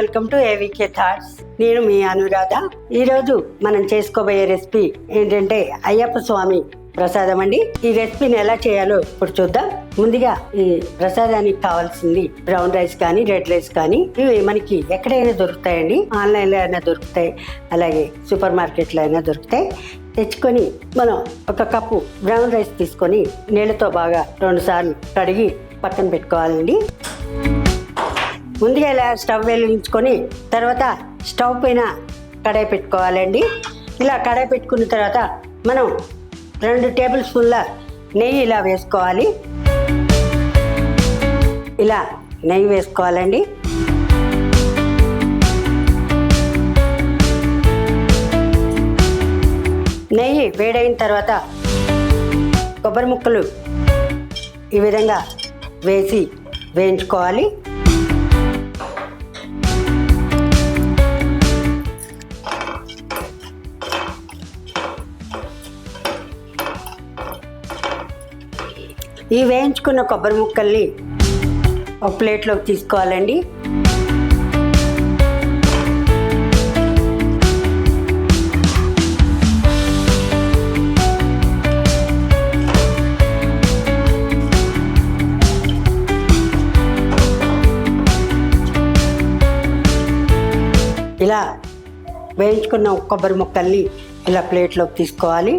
Welcome to ఏవికే thoughts. నేను మీ అనురాధ. ఈరోజు మనం చేసుకోబోయే రెసిపీ ఏంటంటే అయ్యప్ప స్వామి ప్రసాదం అండి. ఈ రెసిపీని ఎలా చేయాలో ఇప్పుడు చూద్దాం. ముందుగా ఈ ప్రసాదానికి కావాల్సింది బ్రౌన్ రైస్ కానీ రెడ్ రైస్ కానీ ఇవి మనకి ఎక్కడైనా దొరుకుతాయండి. ఆన్లైన్లో అయినా దొరుకుతాయి, అలాగే సూపర్ మార్కెట్లో అయినా దొరుకుతాయి. తెచ్చుకొని మనం ఒక కప్పు బ్రౌన్ రైస్ తీసుకొని నీళ్ళతో బాగా 2 సార్లు కడిగి పక్కన పెట్టుకోవాలండి. ముందుగా ఇలా స్టవ్ వెలిగించుకొని తర్వాత స్టవ్ పైన కడాయి పెట్టుకోవాలండి. ఇలా కడాయి పెట్టుకున్న తర్వాత మనం 2 టేబుల్ స్పూన్ల నెయ్యి ఇలా వేసుకోవాలి. ఇలా నెయ్యి వేసుకోవాలండి. నెయ్యి వేడైన తర్వాత కొబ్బరి ముక్కలు ఈ విధంగా వేసి వేయించుకోవాలి. ఈ వేయించుకున్న కొబ్బరి ముక్కల్ని ఒక ప్లేట్లోకి తీసుకోవాలండి. ఇలా వేయించుకున్న కొబ్బరి ముక్కల్ని ఇలా ప్లేట్లోకి తీసుకోవాలి.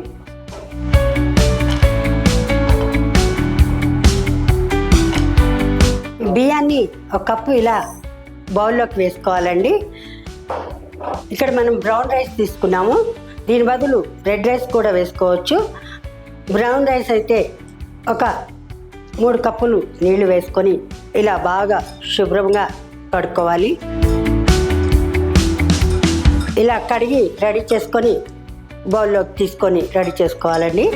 బియ్యాన్ని ఒక కప్పు ఇలా బౌల్లోకి వేసుకోవాలండి. ఇక్కడ మనం బ్రౌన్ రైస్ తీసుకున్నాము, దీని బదులు రెడ్ రైస్ కూడా వేసుకోవచ్చు. బ్రౌన్ రైస్ అయితే ఒక 3 కప్పులు నీళ్లు వేసుకొని ఇలా బాగా శుభ్రంగా కడుక్కోవాలి. ఇలా కడిగి రెడీ చేసుకొని బౌల్లోకి తీసుకొని రెడీ చేసుకోవాలండి.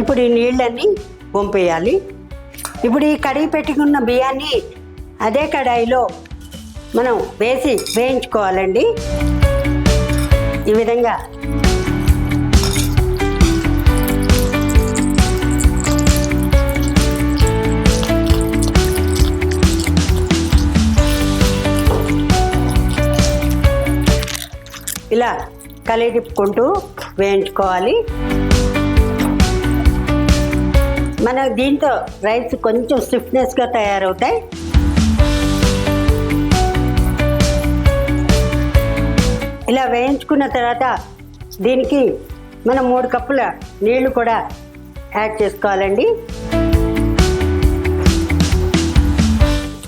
ఇప్పుడు ఈ నీళ్ళన్నీ వంపేయాలి. ఇప్పుడు ఈ కడిగి పెట్టుకున్న బియ్యాన్ని అదే కడాయిలో మనం వేసి వేయించుకోవాలండి. ఈ విధంగా ఇలా కలిపి వేయించుకోవాలి. మన దీంతో రైస్ కొంచెం స్టిఫ్నెస్గా తయారవుతాయి. ఇలా వేయించుకున్న తర్వాత దీనికి మనం 3 కప్పుల నీళ్లు కూడా యాడ్ చేసుకోవాలండి.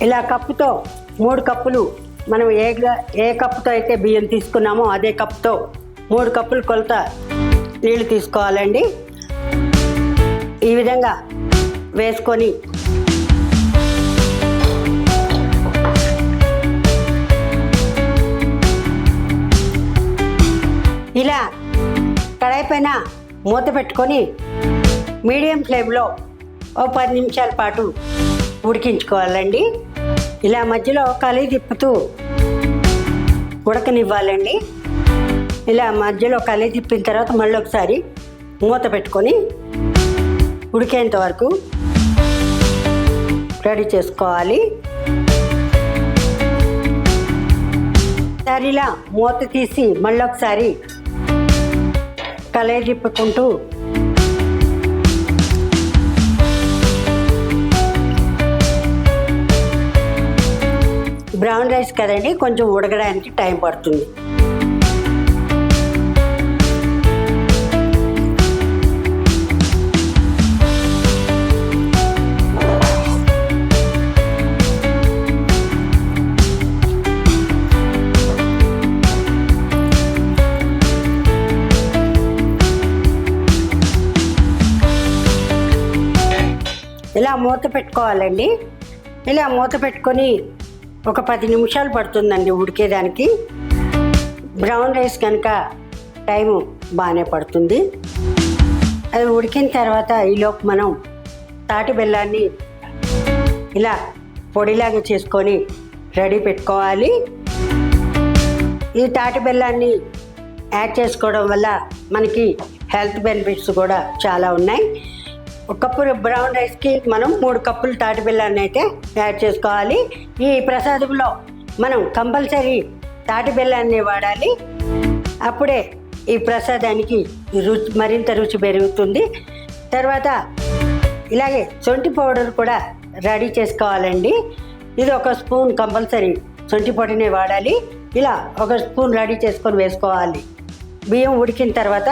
ఇలా కప్పుతో 3 కప్పులు మనం ఏ కప్పుతో అయితే బియ్యం తీసుకున్నామో అదే కప్పుతో 3 కప్పులు కొలత నీళ్లు తీసుకోవాలండి. ఈ విధంగా వేసుకొని ఇలా కడాయి పైన మూత పెట్టుకొని మీడియం ఫ్లేమ్లో ఓ 10 నిమిషాల పాటు ఉడికించుకోవాలండి. ఇలా మధ్యలో కలిగి తిప్పుతూ ఉడకనివ్వాలండి. ఇలా మధ్యలో కలిగి తిప్పిన తర్వాత మళ్ళీ ఒకసారి మూత పెట్టుకొని ఉడికేంత వరకు రెడీ చేసుకోవాలి. ఇలా మూత తీసి మళ్ళీ ఒకసారి కలయి తిప్పుకుంటూ బ్రౌన్ రైస్ కదండి, కొంచెం ఉడకడానికి టైం పడుతుంది. ఇలా మూత పెట్టుకోవాలండి. ఇలా మూత పెట్టుకొని ఒక 10 నిమిషాలు పడుతుందండి ఉడికేదానికి. బ్రౌన్ రైస్ కనుక టైము బాగానే పడుతుంది. అది ఉడికిన తర్వాత ఈలోపు మనం తాటి బెల్లాన్ని ఇలా పొడిలాగా చేసుకొని రెడీ పెట్టుకోవాలి. ఈ తాటి బెల్లాన్ని యాడ్ చేసుకోవడం వల్ల మనకి హెల్త్ బెనిఫిట్స్ కూడా చాలా ఉన్నాయి. ఒక కప్పు బ్రౌన్ రైస్కి మనం 3 కప్పులు తాటి బెల్లాన్ని అయితే యాడ్ చేసుకోవాలి. ఈ ప్రసాదంలో మనం కంపల్సరీ తాటి బెల్లాన్ని వాడాలి. అప్పుడే ఈ ప్రసాదానికి మరింత రుచి పెరుగుతుంది. తర్వాత ఇలాగే శొంఠి పౌడర్ కూడా రెడీ చేసుకోవాలండి. ఇది 1 స్పూన్ కంపల్సరీ శొంఠి పొడినే వాడాలి. ఇలా 1 స్పూన్ రెడీ చేసుకొని వేసుకోవాలి. బియ్యం ఉడికిన తర్వాత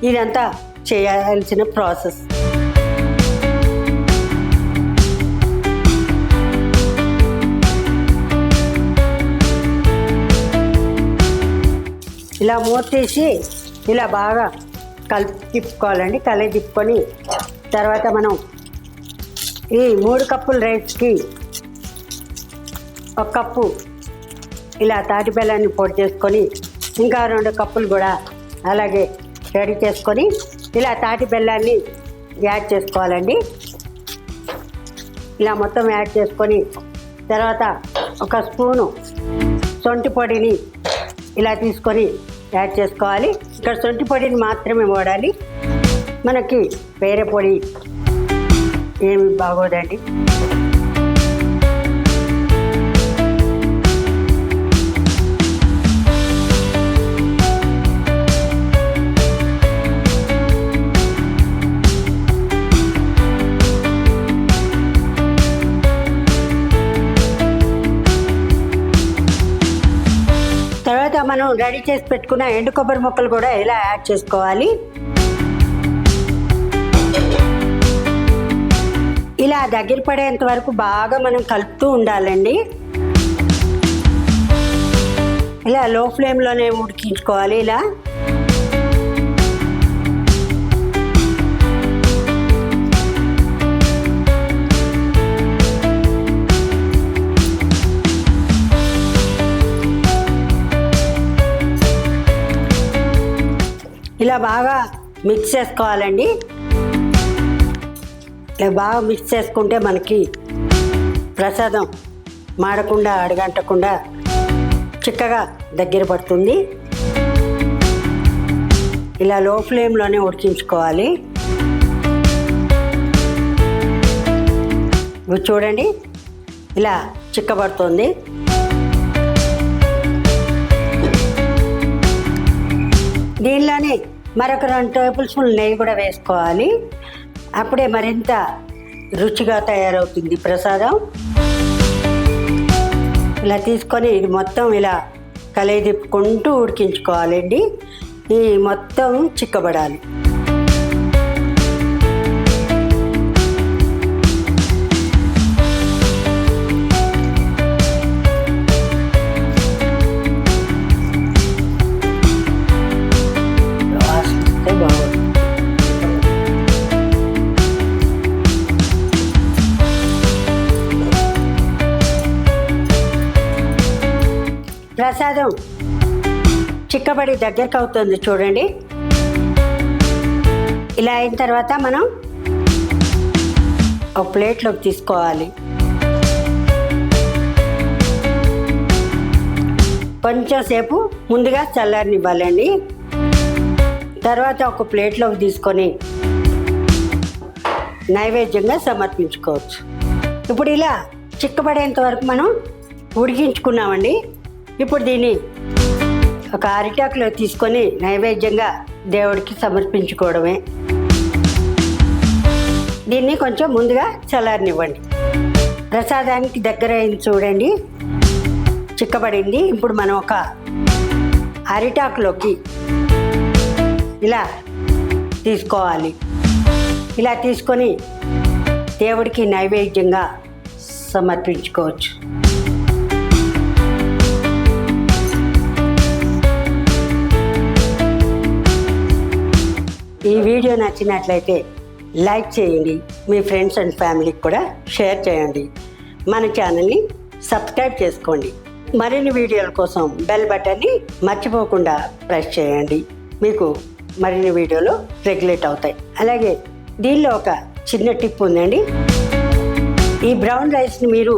ఇదంతా చేయాల్సిన ప్రాసెస్. ఇలా మూత తీసి ఇలా బాగా తిప్పుకోవాలండి. తిప్పుకొని తర్వాత మనం ఈ 3 కప్పుల రైస్కి 1 కప్పు ఇలా తాటి బెల్లాన్ని పొడి చేసుకొని ఇంకా 2 కప్పులు కూడా అలాగే రెడీ చేసుకొని ఇలా తాటి బెల్లాన్ని యాడ్ చేసుకోవాలండి. ఇలా మొత్తం యాడ్ చేసుకొని తర్వాత 1 స్పూను శొంఠి పొడిని ఇలా తీసుకొని యాడ్ చేసుకోవాలి. ఇక్కడ శొంఠి పొడిని మాత్రమే వాడాలి. మనకి వేరే పొడి ఏమి బాగోదండి. తర్వాత మనం రెడీ చేసి పెట్టుకున్న ఎండు కొబ్బరి ముక్కలు కూడా ఇలా యాడ్ చేసుకోవాలి. ఇలా దగ్గర పడేంత వరకు బాగా మనం కలుపుతూ ఉండాలండి. ఇలా లో ఫ్లేమ్లోనే ఉడికించుకోవాలి. ఇలా బాగా మిక్స్ చేసుకోవాలండి. ఇలా బాగా మిక్స్ చేసుకుంటే మనకి ప్రసాదం మాడకుండా అడగంటకుండా చిక్కగా దగ్గర పడుతుంది. ఇలా లో ఫ్లేమ్లోనే ఉడికించుకోవాలి. చూడండి ఇలా చిక్కబడుతుంది. దీనిలోనే మరొక 2 టేబుల్ స్పూన్లు నెయ్యి కూడా వేసుకోవాలి. అప్పుడే మరింత రుచిగా తయారవుతుంది ప్రసాదం. ఇలా తీసుకొని ఇది మొత్తం ఇలా తిప్పుకుంటూ ఉడికించుకోవాలండి. ఈ మొత్తం చిక్కబడాలి. ప్రసాదం చిక్కబడి దగ్గరకు అవుతుంది చూడండి. ఇలా అయిన తర్వాత మనం ఒక ప్లేట్లోకి తీసుకోవాలి. కొంచెం సేపు ముందుగా చల్లారనివ్వాలండి. తర్వాత ఒక ప్లేట్లోకి తీసుకొని నైవేద్యంగా సమర్పించుకోవచ్చు. ఇప్పుడు ఇలా చిక్కబడేంత వరకు మనం ఉడికించుకున్నామండి. ఇప్పుడు దీన్ని ఒక అరిటాకులో తీసుకొని నైవేద్యంగా దేవుడికి సమర్పించుకోవడమే. దీన్ని కొంచెం ముందుగా చల్లారనివ్వండి. ప్రసాదానికి దగ్గర అయింది చూడండి, చిక్కబడింది. ఇప్పుడు మనం ఒక అరిటాకులోకి ఇలా తీసుకోవాలి. ఇలా తీసుకొని దేవుడికి నైవేద్యంగా సమర్పించుకోవచ్చు. ఈ వీడియో నచ్చినట్లయితే లైక్ చేయండి, మీ ఫ్రెండ్స్ అండ్ ఫ్యామిలీకి కూడా షేర్ చేయండి. మన ఛానల్ని సబ్స్క్రైబ్ చేసుకోండి. మరిన్ని వీడియోల కోసం బెల్ బటన్ని మర్చిపోకుండా ప్రెస్ చేయండి. మీకు మరిన్ని వీడియోలు రెగ్యులేట్ అవుతాయి. అలాగే దీనిలో ఒక చిన్న టిప్ ఉందండి. ఈ బ్రౌన్ రైస్ని మీరు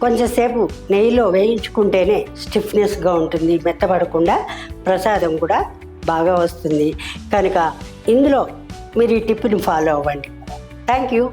కొంచెంసేపు నెయ్యిలో వేయించుకుంటేనే స్టిఫ్నెస్గా ఉంటుంది, మెత్తబడకుండా ప్రసాదం కూడా బాగా వస్తుంది. కనుక ఇందులో మీరు ఈ టిప్ని ఫాలో అవ్వండి. Thank you.